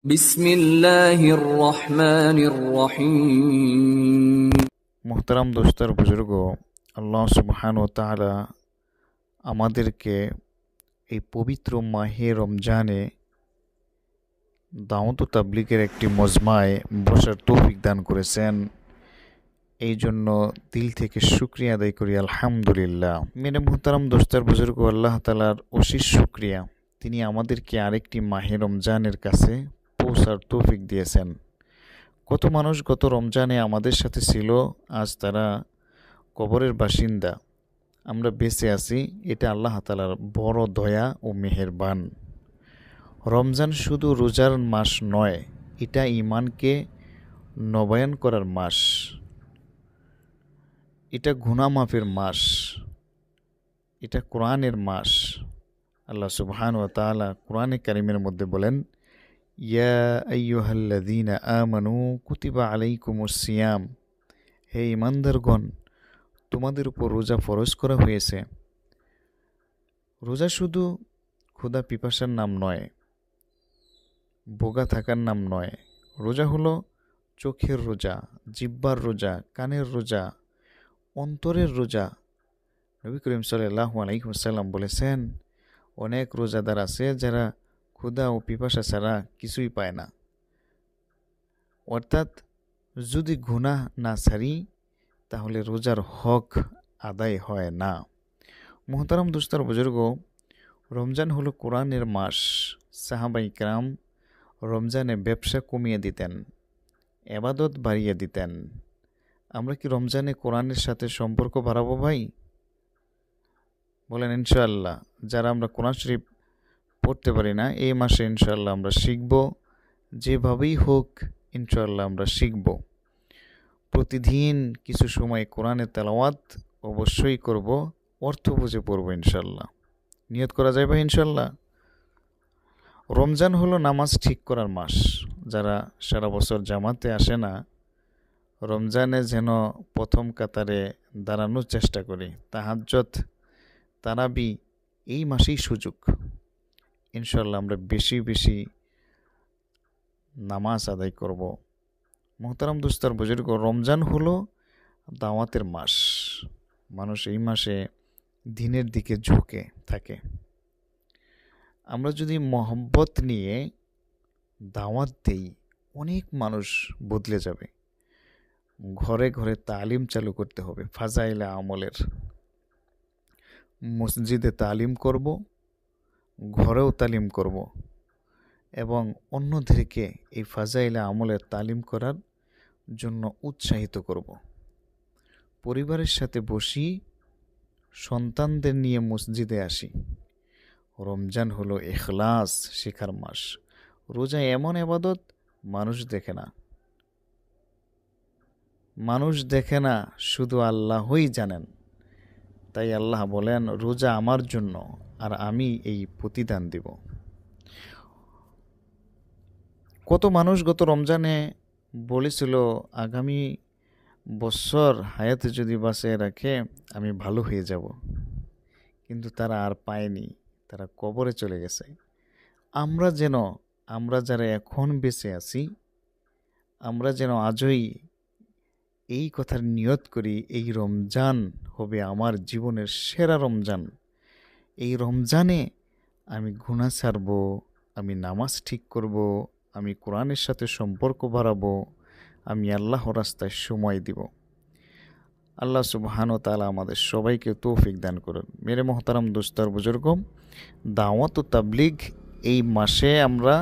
বিসমিল্লাহির রহমানির রহিম। মোহতারাম দোস্তার বুজুর্গ, আল্লাহ সুবহানাহু ওয়া তাআলা আমাদেরকে এই পবিত্র মাহে রমজানে দাওয়াত ও তাবলীগের একটি মজমায় বসার তৌফিক দান করেছেন। এই জন্য দিল থেকে শুকরিয়া আদায় করি আলহামদুলিল্লাহ। মেরে মোহতারাম দোস্তার বুজুর্গ, আল্লাহ তাআলার অশেষ শুকরিয়া, তিনি আমাদেরকে আরেকটি মাহে রমজানের কাছে পৌঁছার তৌফিক দিয়েছেন। কত মানুষ গত রমজানে আমাদের সাথে ছিল, আজ তারা কবরের বাসিন্দা। আমরা বেঁচে আছি, এটা আল্লাহ তাআলার বড় দয়া ও মেহেরবান। রমজান শুধু রোজার মাস নয়, এটা ঈমানকে নবায়ন করার মাস, এটা গুনাহ মাফের মাস, এটা কোরআনের মাস। আল্লাহ সুবহানাহু ওয়া তাআলা কোরআনে কারীমের মধ্যে বলেন, ইয়া আইয়ুহাল্লাযীনা আমানু কুতিবা আলাইকুমুস সিয়াম, হে ঈমানদারগণ, তোমাদের উপর রোজা ফরজ করা হয়েছে। রোজা শুধু ক্ষুধা পিপাসার নাম নয়, বোগা থাকার নাম নয়। রোজা হলো চোখের রোজা, জিহ্বার রোজা, কানের রোজা, অন্তরের রোজা। নবী করিম সাল্লাল্লাহু আলাইহি ওয়াসাল্লাম বলেছেন, অনেক রোজাদার আছে যারা ক্ষুধা ও পিপাসা ছাড়া কিছুই পায় না। অর্থাৎ যদি গুনাহ না ছাড়ি তাহলে রোজার হক আদায় হয় না। মোহতারাম দোস্তার বুজুর্গ, রমজান হলো কোরআনের মাস। সাহাবায়ে কেরাম রমজানে ব্যবসা কমিয়ে দিতেন, এবাদত বাড়িয়ে দিতেন। আমরা কি রমজানে কোরআনের সাথে সম্পর্ক বাড়াবো ভাই? বলেন ইনশাআল্লাহ। যারা আমরা কোরআন শরীফ পড়তে পারি না, এই মাসে ইনশাআল্লাহ আমরা শিখব, যেভাবেই হোক ইনশাআল্লাহ আমরা শিখব। প্রতিদিন কিছু সময় কোরআনের তেলাওয়াত অবশ্যই করব, অর্থ বুঝে পড়ব ইনশাআল্লাহ। নিয়ত করা যায় ভাই ইনশাআল্লাহ। রমজান হলো নামাজ ঠিক করার মাস। যারা সারা বছর জামাতে আসে না, রমজানে যেন প্রথম কাতারে দাঁড়ানোর চেষ্টা করি। তাহাজ্জুদ, তারাবি এই মাসেই সুযোগ। ইনশাআল্লাহ আমরা বেশি বেশি নামাজ আদায় করব। মোহতারাম দোস্তার বুজুর্গ, রমজান হলো দাওয়াতের মাস। মানুষ এই মাসে দিনের দিকে ঝুঁকে থাকে। আমরা যদি মহব্বত নিয়ে দাওয়াত দেই, অনেক মানুষ বদলে যাবে। ঘরে ঘরে তালিম চালু করতে হবে ফাজাইলে আমলের। মসজিদে তালিম করব, ঘরেও তালিম করব এবং অন্যদেরকে এই ফাজাইলে আমলের তালিম করার জন্য উৎসাহিত করব। পরিবারের সাথে বসি, সন্তানদের নিয়ে মসজিদে আসি। রমজান হলো ইখলাস শেখার মাস। রোজা এমন ইবাদত মানুষ দেখে না, মানুষ দেখে না, শুধু আল্লাহই জানেন। তাই আল্লাহ বলেন, রোজা আমার জন্য আর আমি এই প্রতিদান দিব। কত মানুষ গত রমজানে বলেছিল, আগামী বছর হায়াতে যদি বাঁচিয়ে রাখে আমি ভালো হয়ে যাব, কিন্তু তারা আর পায়নি, তারা কবরে চলে গেছে। আমরা যারা এখন বেঁচে আছি, আমরা যেন আজই এই কথার নিয়ত করি, এই রমজান হবে আমার জীবনের সেরা রমজান। এই রমজানে আমি গুনাহ ছাড়ব, আমি নামাজ ঠিক করব, আমি কোরআনের সাথে সম্পর্ক বাড়াবো, আমি আল্লাহর রাস্তায় সময় দিব। আল্লাহ সুবহানাহু ওয়া তাআলা আমাদের সবাইকে তৌফিক দান করুন। মেরে মোহতারাম দোস্তার বুজুর্গ, দাওয়াত ও তাবলীগ এই মাসে আমরা